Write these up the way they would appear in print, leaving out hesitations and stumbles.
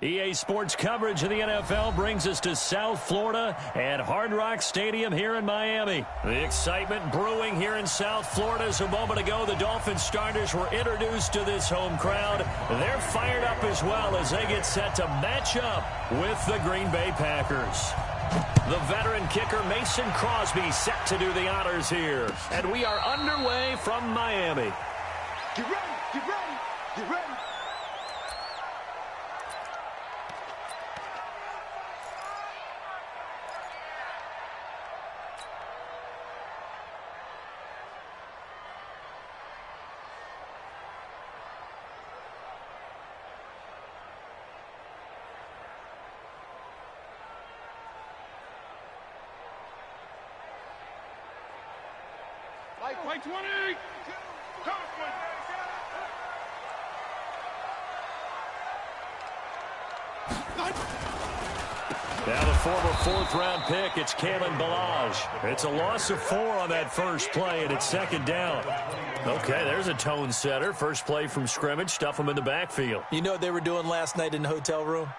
EA Sports coverage of the NFL brings us to South Florida at Hard Rock Stadium here in Miami. The excitement brewing here in South Florida as a moment ago the Dolphins starters were introduced to this home crowd. They're fired up as well as they get set to match up with the Green Bay Packers. The veteran kicker Mason Crosby set to do the honors here. And we are underway from Miami. Get ready, get ready, get ready. Like 20. Now the former fourth-round pick, it's Kalen Ballage. It's a loss of 4 on that first play, and it's second down. Okay, there's a tone setter. First play from scrimmage, stuff them in the backfield. You know what they were doing last night in the hotel room?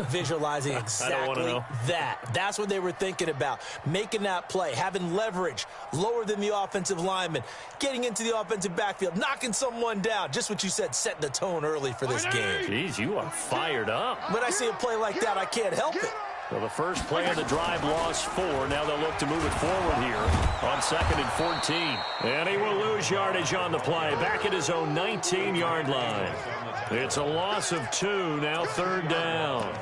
Visualizing exactly that. That's what they were thinking about. Making that play, having leverage, lower than the offensive lineman, getting into the offensive backfield, knocking someone down. Just what you said, setting the tone early for this game. Jeez, you are fired up. When I see a play like that, I can't help it. Well, the first play of the drive lost 4. Now they'll look to move it forward here on 2nd and 14. And he will lose yardage on the play. Back at his own 19-yard line. It's a loss of 2, now 3rd down.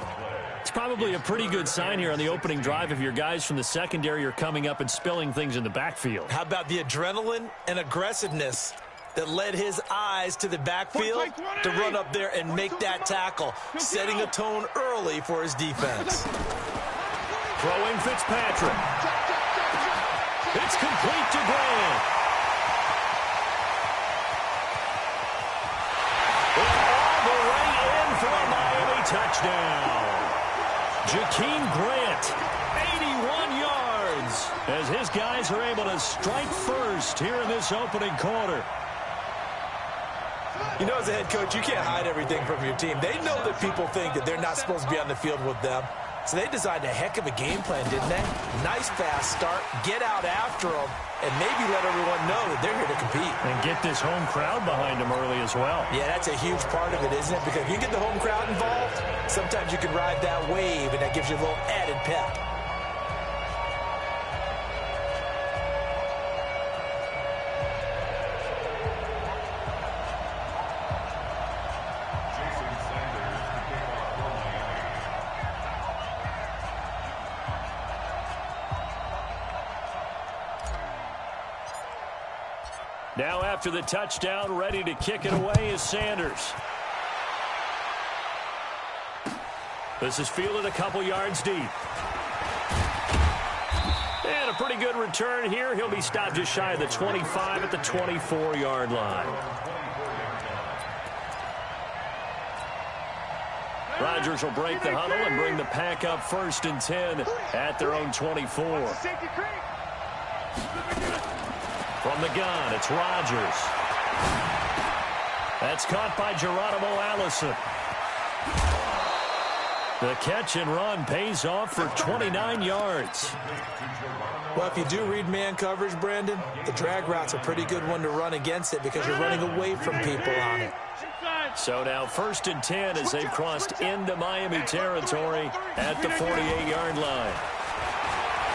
It's probably a pretty good sign here on the opening drive if your guys from the secondary are coming up and spilling things in the backfield. How about the adrenaline and aggressiveness that led his eyes to the backfield to run up there and make that tackle, setting a tone early for his defense. Throwing Fitzpatrick. It's complete to Grant. All the way in for a Miami touchdown. Jakeem Grant, 81 yards, as his guys are able to strike first here in this opening quarter. You know, as a head coach, you can't hide everything from your team. They know that people think that they're not supposed to be on the field with them. So they designed a heck of a game plan, didn't they? Nice fast start, get out after them, and maybe let everyone know that they're here to compete. And get this home crowd behind them early as well. Yeah, that's a huge part of it, isn't it? Because if you get the home crowd involved, sometimes you can ride that wave, and that gives you a little added pep. Now after the touchdown, ready to kick it away is Sanders. This is fielded a couple yards deep. And a pretty good return here. He'll be stopped just shy of the 25 at the 24-yard line. Rodgers will break the huddle and bring the pack up 1st and 10 at their own 24. From the gun, it's Rodgers. That's caught by Geronimo Allison. The catch and run pays off for 29 yards. Well, if you do read man coverage, Brandon, the drag route's a pretty good one to run against it because you're running away from people on it. So now 1st and 10 as they've crossed into Miami territory at the 48-yard line.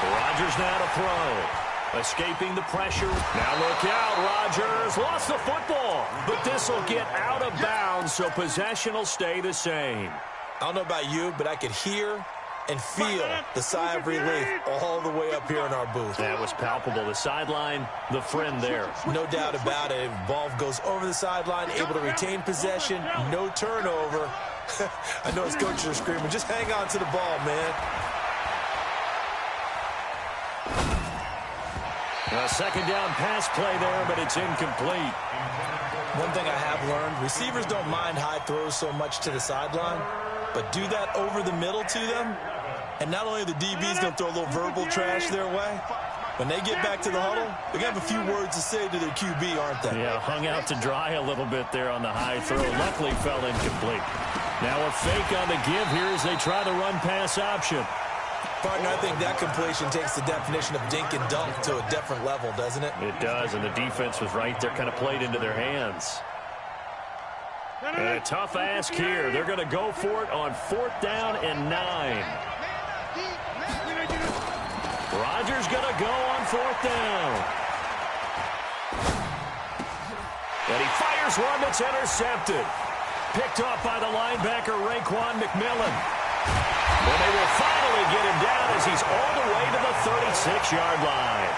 Rodgers now to throw. Escaping the pressure. Now look out. Rodgers lost the football. But this will get out of bounds, so possession will stay the same. I don't know about you, but I could hear and feel the sigh of relief all the way up here in our booth. That was palpable. The sideline, the friend there. No doubt about it. Ball goes over the sideline, able to retain possession, no turnover. I know his coaches are screaming, just hang on to the ball, man. A second down pass play there, but it's incomplete. One thing I have learned, receivers don't mind high throws so much to the sideline, but do that over the middle to them, and not only are the DBs going to throw a little verbal trash their way, when they get back to the huddle, they're going to have a few words to say to their QB, aren't they? Yeah, hung out to dry a little bit there on the high throw. Luckily fell incomplete. Now a fake on the give here as they try the run-pass option. Partner, I think that completion takes the definition of dink and dunk to a different level, doesn't it? It does, and the defense was right there, kind of played into their hands. And a tough ask here. They're going to go for it on 4th down and 9. Rodgers going to go on 4th down. And he fires one that's intercepted. Picked off by the linebacker, Raekwon McMillan. Well, they will finally get him down as he's all the way to the 36-yard line.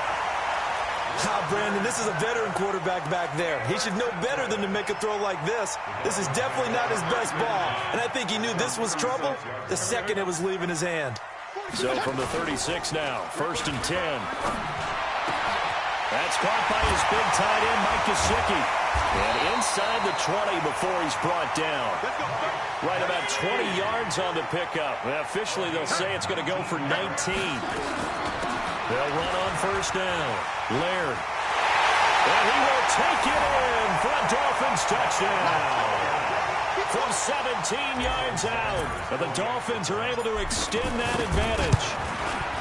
Brandon, this is a veteran quarterback back there. He should know better than to make a throw like this. This is definitely not his best ball, and I think he knew this was trouble the second it was leaving his hand. So from the 36 now, 1st and 10. That's caught by his big tight end, Mike Gesicki. And inside the 20 before he's brought down. Right about 20 yards on the pickup. Well, officially, they'll say it's going to go for 19. They'll run on 1st down. Laird. And he will take it in for a Dolphins touchdown. From 17 yards out. And the Dolphins are able to extend that advantage.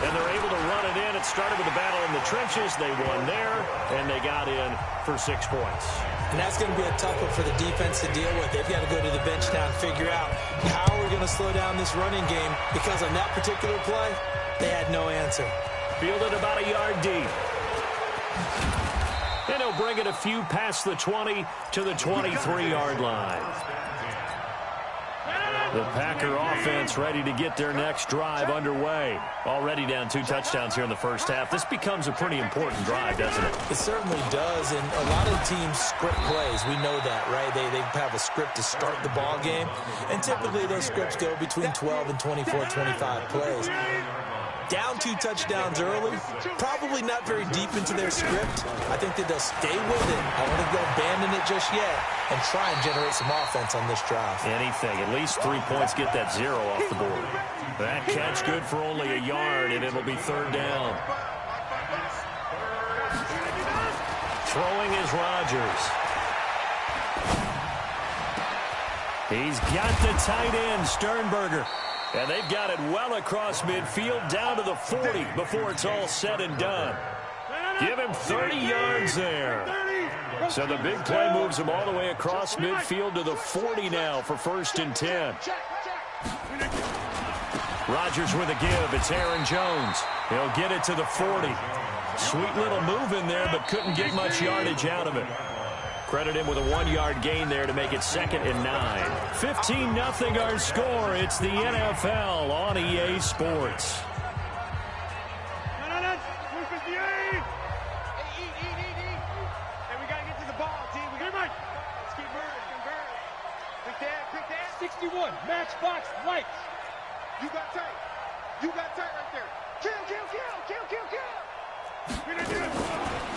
And they're able to run it in. It started with a battle in the trenches. They won there, and they got in for 6 points. And that's going to be a tough one for the defense to deal with. They've got to go to the bench now and figure out how we're going to slow down this running game, because on that particular play, they had no answer. Fielded about a yard deep. And he'll bring it a few past the 20 to the 23-yard line. The Packer offense ready to get their next drive underway. Already down 2 touchdowns here in the first half. This becomes a pretty important drive, doesn't it? It certainly does, and a lot of teams script plays. We know that, right? They have a script to start the ball game, and typically those scripts go between 12 and 24, 25 plays. Down 2 touchdowns early, probably not very deep into their script. I think that they'll stay with it. I don't think they'll abandon it just yet and try and generate some offense on this drive. Anything. At least 3 points, get that 0 off the board. That catch good for only a yard, and it'll be 3rd down. Throwing is Rodgers. He's got the tight end, Sternberger. And they've got it well across midfield, down to the 40 before it's all said and done. Give him 30 yards there. So the big play moves him all the way across midfield to the 40 now for 1st and 10. Rodgers with a give. It's Aaron Jones. He'll get it to the 40. Sweet little move in there, but couldn't get much yardage out of it. Credit him with a 1-yard gain there to make it 2nd and 9. 15-0 our score. It's the NFL on EA Sports. Matchbox lights. You got tight. You got tight right there. Kill, kill, kill, kill, kill, kill.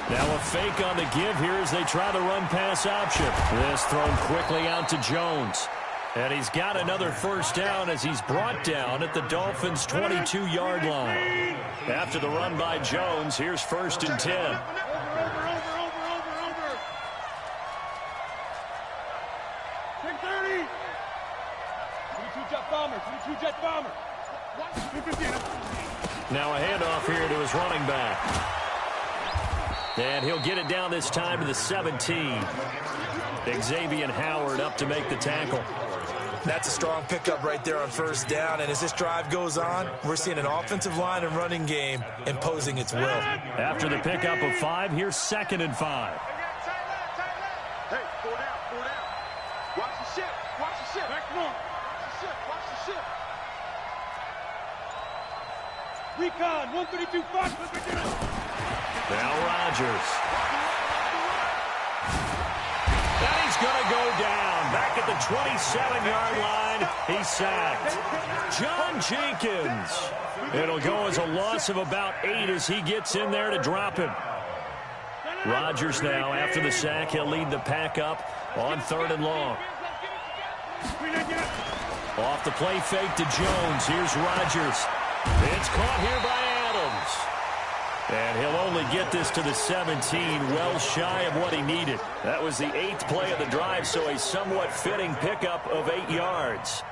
Now a fake on the give here as they try the run-pass option. This thrown quickly out to Jones. And he's got another 1st down as he's brought down at the Dolphins' 22-yard line. After the run by Jones, here's 1st and 10. Over. 10-30. 22 jet bomber. Now a handoff here to his running back. And he'll get it down this time to the 17. Xavier Howard up to make the tackle. That's a strong pickup right there on 1st down, and as this drive goes on, we're seeing an offensive line and running game imposing its will. After the pickup of 5, here's 2nd and 5. Hey, 4 down. Watch the ship. Back north. Watch the ship. Recon, 132 Fox. Now Rodgers. And he's going to go down. Back at the 27-yard line, he's sacked. John Jenkins. It'll go as a loss of about 8 as he gets in there to drop him. Rodgers now, after the sack, he'll lead the pack up on 3rd and long. Off the play fake to Jones. Here's Rodgers. It's caught here by Adams. And he'll only get this to the 17, well shy of what he needed. That was the 8th play of the drive, so a somewhat fitting pickup of 8 yards.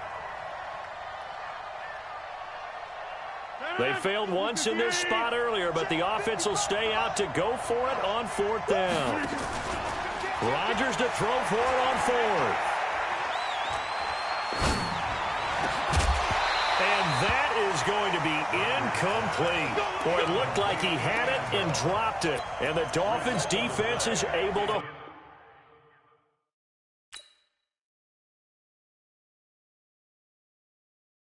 They failed once in this spot earlier, but the offense will stay out to go for it on 4th down. Rodgers to throw for it on 4th. And that is going to be incomplete. Boy, it looked like he had it and dropped it. And the Dolphins defense is able to